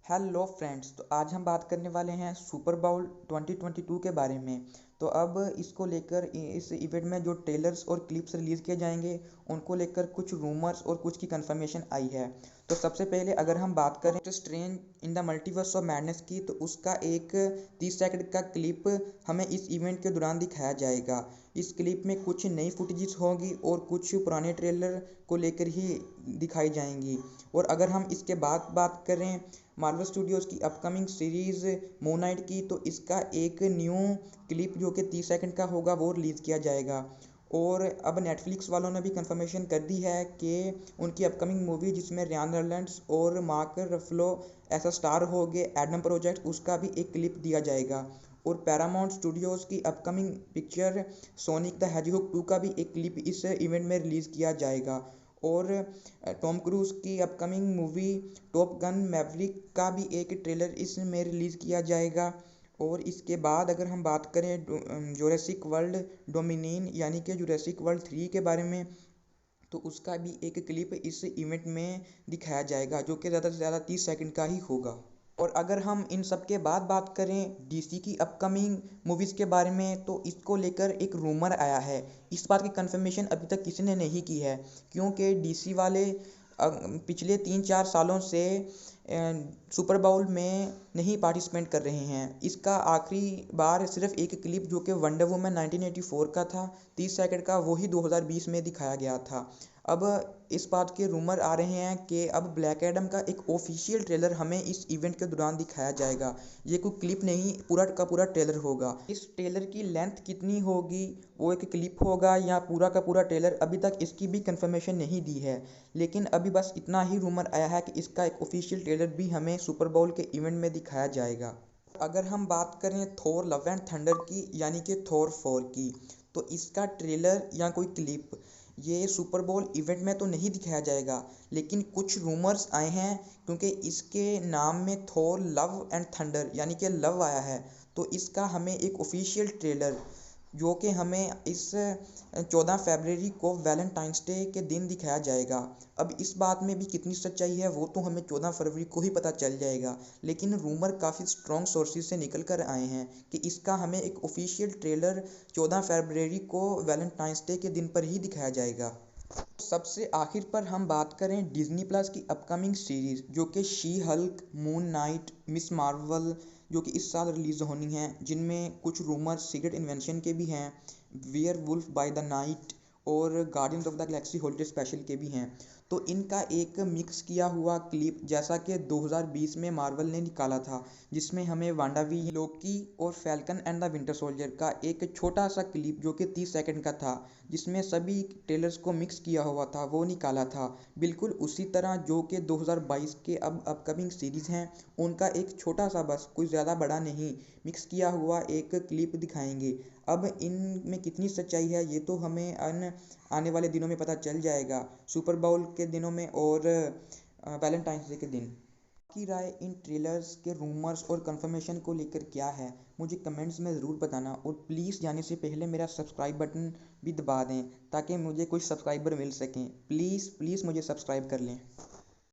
Hello friends, तो आज हम बात करने वाले हैं सुपर बाउल 2022 के बारे में। तो अब इसको लेकर इस इवेंट में जो ट्रेलर्स और क्लिप्स रिलीज़ किए जाएंगे उनको लेकर कुछ रूमर्स और कुछ की कंफर्मेशन आई है। तो सबसे पहले अगर हम बात करें तो strange in the multiverse of madness की, तो उसका एक 30 सेकंड का क्लिप हमें इस इवेंट के दौरान दिखाया जाएगा। इस क्लिप में कुछ नई फुटेजेस होगी और कुछ पुराने ट्रेलर को लेकर ही दिखाई जाएंगी। और अगर हम इसके बाद बात करें मार्वल स्टूडियोज़ की अपकमिंग सीरीज़ मून नाइट की, तो इसका एक न्यू क्लिप जो कि 30 सेकंड का होगा वो रिलीज़ किया जाएगा। और अब नेटफ्लिक्स वालों ने भी कंफर्मेशन कर दी है कि उनकी अपकमिंग मूवी जिसमें रियान रेनॉल्ड्स और मार्क रफलो ऐसा स्टार हो गए एडम प्रोजेक्ट, उसका भी एक क्लिप दिया जाएगा। और पैरामाउंट स्टूडियोज़ की upcoming picture sonic the hedgehog 2 का भी एक क्लिप इस इवेंट में रिलीज़ किया जाएगा। और टॉम क्रूज़ की upcoming movie top gun Maverick का भी एक ट्रेलर इसमें रिलीज़ किया जाएगा। और इसके बाद अगर हम बात करें जुरासिक वर्ल्ड डोमिनियन यानी कि जुरासिक वर्ल्ड 3 के बारे में, तो उसका भी एक क्लिप इस इवेंट में दिखाया जाएगा जो कि ज़्यादा से ज़्यादा 30 सेकंड का ही होगा। और अगर हम इन सब के बाद बात करें डीसी की अपकमिंग मूवीज़ के बारे में, तो इसको लेकर एक रूमर आया है। इस बात की कंफर्मेशन अभी तक किसी ने नहीं की है, क्योंकि डीसी वाले पिछले 3-4 सालों से सुपर बाउल में नहीं पार्टिसिपेट कर रहे हैं। इसका आखिरी बार सिर्फ एक क्लिप जो कि वंडर वुमन 1984 का था 30 सेकंड का, वही 2020 में दिखाया गया था। अब इस बात के रूमर आ रहे हैं कि अब ब्लैक एडम का एक ऑफिशियल ट्रेलर हमें इस इवेंट के दौरान दिखाया जाएगा। ये कोई क्लिप नहीं, पूरा का पूरा ट्रेलर होगा। इस ट्रेलर की लेंथ कितनी होगी, वो एक क्लिप होगा या पूरा का पूरा ट्रेलर, अभी तक इसकी भी कंफर्मेशन नहीं दी है। लेकिन अभी बस इतना ही रूमर आया है कि इसका एक ऑफिशियल ट्रेलर भी हमें सुपर बाउल के इवेंट में दिखाया जाएगा। अगर हम बात करें थोर लव एंड थंडर की यानी कि थोर 4 की, तो इसका ट्रेलर या कोई क्लिप ये सुपर बोल इवेंट में तो नहीं दिखाया जाएगा, लेकिन कुछ रूमर्स आए हैं क्योंकि इसके नाम में थोर लव एंड थंडर यानी कि लव आया है, तो इसका हमें एक ऑफिशियल ट्रेलर जो कि हमें इस 14 फरवरी को वैलेंटाइंस डे के दिन दिखाया जाएगा। अब इस बात में भी कितनी सच्चाई है वो तो हमें 14 फरवरी को ही पता चल जाएगा, लेकिन रूमर काफ़ी स्ट्रॉन्ग सोर्सेज से निकल कर आए हैं कि इसका हमें एक ऑफिशियल ट्रेलर 14 फरवरी को वैलेंटाइंस डे के दिन पर ही दिखाया जाएगा। सबसे आखिर पर हम बात करें डिज्नी प्लस की अपकमिंग सीरीज़ जो कि she Hulk, moon night, miss Marvel जो कि इस साल रिलीज़ होनी है, जिनमें कुछ रूमर्स सीक्रेट इन्वेंशन के भी हैं, werewolf by the night और guardians of the galaxy holiday special के भी हैं। तो इनका एक मिक्स किया हुआ क्लिप जैसा कि 2020 में मार्वल ने निकाला था, जिसमें हमें वांडावी, लोकी और falcon and the winter soldier का एक छोटा सा क्लिप जो कि 30 सेकंड का था, जिसमें सभी ट्रेलर्स को मिक्स किया हुआ था, वो निकाला था। बिल्कुल उसी तरह जो कि 2022 के अब अपकमिंग सीरीज़ हैं उनका एक छोटा सा, बस कोई ज़्यादा बड़ा नहीं, मिक्स किया हुआ एक क्लिप दिखाएंगे। अब इनमें कितनी सच्चाई है ये तो हमें आने वाले दिनों में पता चल जाएगा, सुपर बाउल के दिनों में और वैलेंटाइंस डे के दिन। आपकी राय इन ट्रेलर्स के रूमर्स और कंफर्मेशन को लेकर क्या है, मुझे कमेंट्स में ज़रूर बताना। और प्लीज़ जाने से पहले मेरा सब्सक्राइब बटन भी दबा दें ताकि मुझे कुछ सब्सक्राइबर मिल सकें। प्लीज़ प्लीज़ मुझे सब्सक्राइब कर लें।